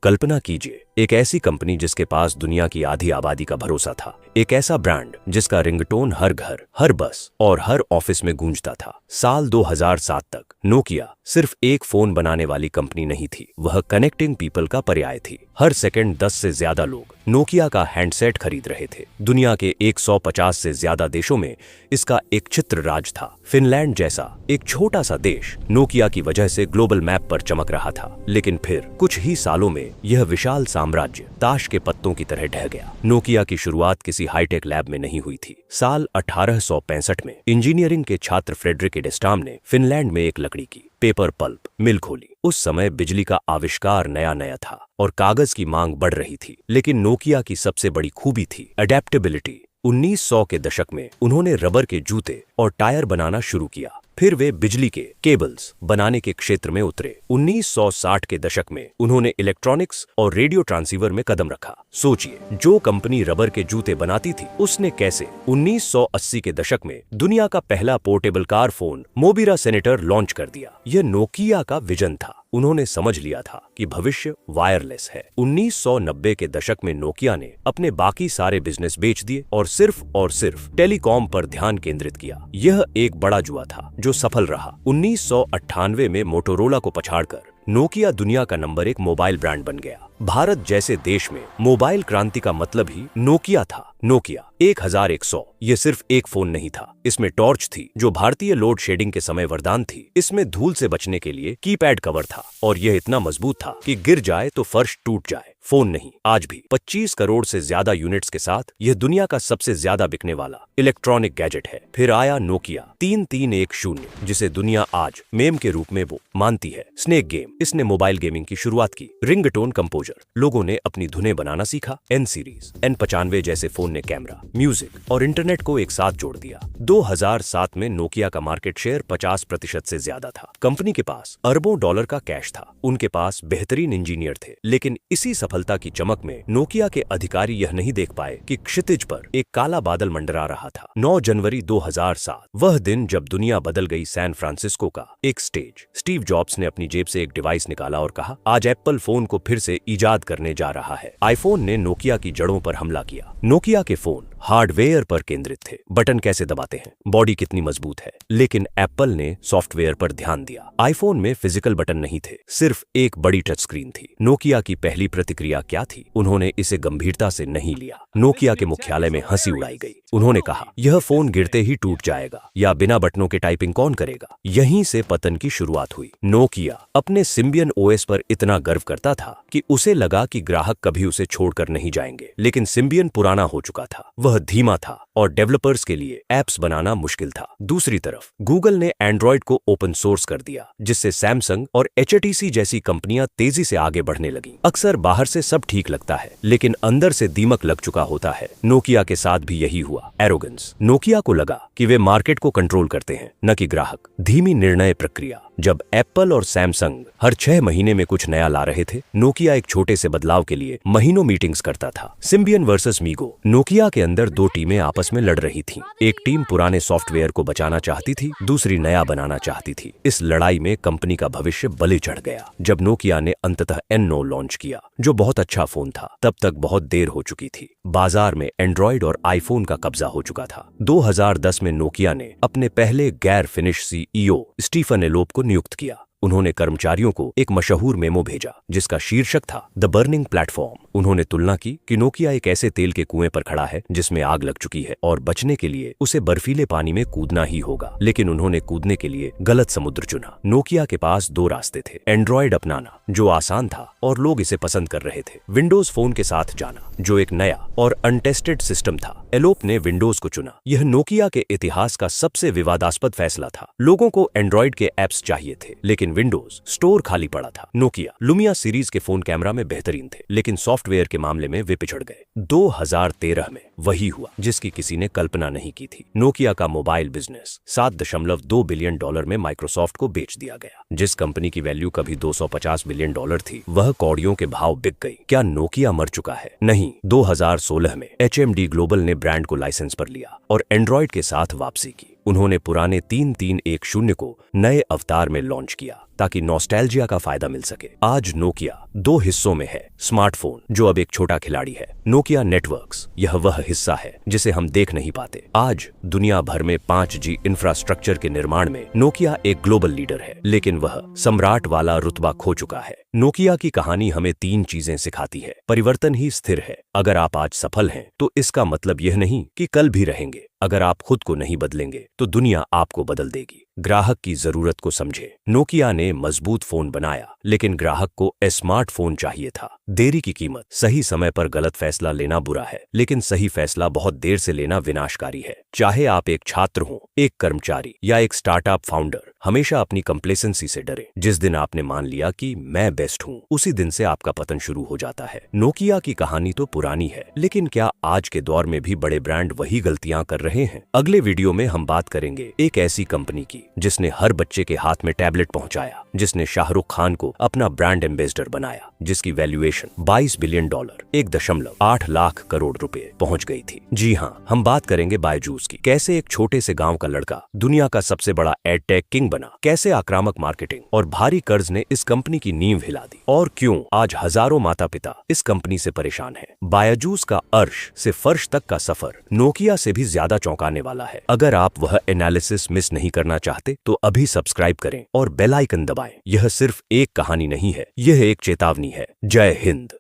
कल्पना कीजिए, एक ऐसी कंपनी जिसके पास दुनिया की आधी आबादी का भरोसा था, एक ऐसा ब्रांड जिसका रिंगटोन हर घर, हर बस और हर ऑफिस में गूंजता था। साल 2007 तक नोकिया सिर्फ एक फोन बनाने वाली कंपनी नहीं थी, वह कनेक्टिंग पीपल का पर्याय थी। हर सेकंड 10 से ज्यादा लोग नोकिया का हैंडसेट खरीद रहे थे। दुनिया के 150 से ज्यादा देशों में इसका एक चित्र राज था। फिनलैंड जैसा एक छोटा सा देश नोकिया की वजह से ग्लोबल मैप पर चमक रहा था, लेकिन फिर कुछ ही सालों में यह विशाल साम्राज्य ताश के पत्तों की तरह ढह गया। नोकिया की शुरुआत किसी हाईटेक लैब में नहीं हुई थी। साल 1865 में इंजीनियरिंग के छात्र फ्रेडरिक एडेस्टाम ने फिनलैंड में एक लकड़ी की पेपर पल्प मिल खोली। उस समय बिजली का आविष्कार नया नया था और कागज की मांग बढ़ रही थी, लेकिन नोकिया की सबसे बड़ी खूबी थी अडेप्टेबिलिटी। 1900 के दशक में उन्होंने रबर के जूते और टायर बनाना शुरू किया। फिर वे बिजली के केबल्स बनाने के क्षेत्र में उतरे। 1960 के दशक में उन्होंने इलेक्ट्रॉनिक्स और रेडियो ट्रांसीवर में कदम रखा। सोचिए, जो कंपनी रबर के जूते बनाती थी, उसने कैसे 1980 के दशक में दुनिया का पहला portable car phone Mobira Senator launch कर दिया। यह नोकिया का विजन था। उन्होंने समझ लिया था कि भविष्य वायरलेस है। 1990 के दशक में नोकिया ने अपने बाकी सारे बिजनेस बेच दिए और सिर्फ टेलीकॉम पर ध्यान केंद्रित किया। यह एक बड़ा जुआ था जो सफल रहा। 1998 में मोटोरोला को पछाड़कर नोकिया दुनिया का नंबर 1 मोबाइल ब्रांड बन गया। भारत जैसे देश में मोबाइल क्रांति का मतलब ही नोकिया था। नोकिया 1100 ये सिर्फ एक फोन नहीं था, इसमें टॉर्च थी जो भारतीय लोड शेडिंग के समय वरदान थी। इसमें धूल से बचने के लिए कीपैड कवर था और यह इतना मजबूत था कि गिर जाए तो फर्श टूट जाए, फोन नहीं। आज भी 25 करोड़ से ज्यादा यूनिट्स के साथ यह दुनिया का सबसे ज्यादा बिकने वाला इलेक्ट्रॉनिक गैजेट है। फिर आया नोकिया 3310, जिसे दुनिया आज मेम के रूप में वो मानती है। स्नेक गेम, इसने मोबाइल गेमिंग की शुरुआत की। रिंगटोन कंपोजर, लोगों ने अपनी धुनें बनाना सीखा। एन सीरीज, N95 जैसे फोन ने कैमरा, म्यूजिक और इंटरनेट को एक साथ जोड़ दिया। 2007 में नोकिया का मार्केट शेयर 50% से ज्यादा था। कंपनी के पास अरबों डॉलर का कैश था। उनके पास बेहतरीन इंजीनियर थे, लेकिन इसी सफलता की चमक में नोकिया के अधिकारी यह नहीं देख पाए कि क्षितिज पर एक काला बादल मंडरा रहा था। 9 जनवरी 2007, वह दिन जब दुनिया बदल गई। सैन फ्रांसिस्को का एक स्टेज। स्टीव जॉब्स ने अपनी जेब से एक डिवाइस निकाला और कहा, आज एप्पल फोन को फिर से इजाद करने जा रहा है। आईफोन ने नोकिया की जड़ों पर हमला किया। नोकिया के फोन हार्डवेयर पर केंद्रित थे, बटन कैसे दबाते हैं, बॉडी कितनी मजबूत है, लेकिन एप्पल ने सॉफ्टवेयर पर ध्यान दिया। आईफोन में फिजिकल बटन नहीं थे, सिर्फ एक बड़ी टच स्क्रीन थी। नोकिया की पहली प्रतिक्रिया क्या थी? उन्होंने इसे गंभीरता से नहीं लिया। नोकिया के मुख्यालय में हंसी उड़ाई गई। उन्होंने कहा, यह फोन गिरते ही टूट जाएगा, या बिना बटनों के टाइपिंग कौन करेगा? यहीं से पतन की शुरुआत हुई। नोकिया अपने सिम्बियन ओएस पर इतना गर्व करता था कि उसे लगा कि ग्राहक कभी उसे छोड़कर नहीं जाएंगे, लेकिन सिम्बियन पुराना हो चुका था, वह धीमा था और डेवलपर्स के लिए एप्स बनाना मुश्किल था। दूसरी तरफ गूगल ने एंड्रॉइड को ओपन सोर्स कर दिया, जिससे सैमसंग और HTC जैसी कंपनियां तेजी से आगे बढ़ने लगीं। अक्सर बाहर से सब ठीक लगता है, लेकिन अंदर से दीमक लग चुका होता है। नोकिया के साथ भी यही हुआ। एरोगेंस। नोकिया को लगा कि वे मार्केट को कंट्रोल करते हैं, न कि ग्राहक। धीमी निर्णय प्रक्रिया। जब एप्पल और सैमसंग हर 6 महीने में कुछ नया ला रहे थे, नोकिया एक छोटे से बदलाव के लिए महीनों मीटिंग्स करता था। Symbian versus MeeGo. नोकिया के अंदर 2 टीमें आपस में लड़ रही थीं। एक टीम पुराने सॉफ्टवेयर को बचाना चाहती थी, दूसरी नया बनाना चाहती थी। इस लड़ाई में कंपनी का भविष्य बलि चढ़ गया। जब नोकिया ने अंततः N9 लॉन्च किया, जो बहुत अच्छा फोन था, तब तक बहुत देर हो चुकी थी। बाजार में एंड्रॉइड और आईफोन का कब्जा हो चुका था। 2010 में नोकिया ने अपने पहले गैर फिनिश CEO स्टीफन एलोप को नियुक्त किया। उन्होंने कर्मचारियों को एक मशहूर मेमो भेजा जिसका शीर्षक था द बर्निंग प्लेटफॉर्म। उन्होंने तुलना की कि नोकिया एक ऐसे तेल के कुएं पर खड़ा है जिसमें आग लग चुकी है और बचने के लिए उसे बर्फीले पानी में कूदना ही होगा। लेकिन उन्होंने कूदने के लिए गलत समुद्र चुना। नोकिया के पास 2 रास्ते थे। एंड्रॉइड अपनाना, जो आसान था और लोग इसे पसंद कर रहे थे। विंडोज फोन के साथ जाना, जो एक नया और अनटेस्टेड सिस्टम था। एलोप ने विंडोज को चुना। यह नोकिया के इतिहास का सबसे विवादास्पद फैसला था। लोगों को एंड्रॉइड के एप्स चाहिए थे, लेकिन विंडोज स्टोर खाली पड़ा था। नोकिया लुमिया सीरीज के फोन कैमरा में बेहतरीन थे, लेकिन सॉफ्टवेयर के मामले में वे पिछड़ गए। 2013 में वही हुआ जिसकी किसी ने कल्पना नहीं की थी। नोकिया का मोबाइल बिजनेस $7.2 बिलियन में माइक्रोसॉफ्ट को बेच दिया गया। जिस कंपनी की वैल्यू कभी $250 बिलियन थी, वह कौड़ियों के भाव बिक गई। क्या नोकिया मर चुका है? नहीं। 2016 में HMD ग्लोबल ने ब्रांड को लाइसेंस पर लिया और एंड्रॉइड के साथ वापसी की। उन्होंने पुराने 3310 को नए अवतार में लॉन्च किया ताकि नॉस्टैल्जिया का फायदा मिल सके। आज नोकिया दो हिस्सों में है। स्मार्टफोन जो अब एक छोटा खिलाड़ी है, नोकिया नेटवर्क्स यह वह हिस्सा है जिसे हम देख नहीं पाते। आज दुनिया भर में 5G इंफ्रास्ट्रक्चर के निर्माण में नोकिया एक ग्लोबल लीडर है, लेकिन वह सम्राट वाला रुतबा खो चुका है। नोकिया की कहानी हमें 3 चीजें सिखाती है। परिवर्तन ही स्थिर है। अगर आप आज सफल हैं तो इसका मतलब यह नहीं कि कल भी रहेंगे। अगर आप खुद को नहीं बदलेंगे तो दुनिया आपको बदल देगी। ग्राहक की जरूरत को समझे। नोकिया ने मजबूत फोन बनाया, लेकिन ग्राहक को स्मार्टफोन चाहिए था। देरी की कीमत। सही समय पर गलत फैसला लेना बुरा है, लेकिन सही फैसला बहुत देर से लेना विनाशकारी है। चाहे आप एक छात्र हो, एक कर्मचारी या एक स्टार्टअप फाउंडर, हमेशा अपनी कंप्लेसेंसी से डरे। जिस दिन आपने मान लिया कि मैं बेस्ट हूँ, उसी दिन से आपका पतन शुरू हो जाता है। नोकिया की कहानी तो पुरानी है, लेकिन क्या आज के दौर में भी बड़े ब्रांड वही गलतियां कर रहे हैं? अगले वीडियो में हम बात करेंगे एक ऐसी कंपनी की जिसने हर बच्चे के हाथ में टैबलेट पहुंचाया, जिसने शाहरुख खान को अपना ब्रांड एम्बेसडर बनाया, जिसकी वैल्यूएशन $22 बिलियन 1.8 लाख करोड़ रुपए पहुंच गई थी। जी हाँ, हम बात करेंगे बायजूस की। कैसे एक छोटे से गांव का लड़का दुनिया का सबसे बड़ा एडटेक किंग बना, कैसे आक्रामक मार्केटिंग और भारी कर्ज ने इस कंपनी की नींव हिला दी, और क्यों आज हजारों माता पिता इस कंपनी से परेशान हैं। बायजूस का अर्श से फर्श तक का सफर नोकिया से भी ज्यादा चौंकाने वाला है। अगर आप वह एनालिसिस मिस नहीं करना चाहते तो अभी सब्सक्राइब करें और बेल आइकन दबाएं। यह सिर्फ एक कहानी नहीं है, यह एक चेतावनी है। जय हिंद।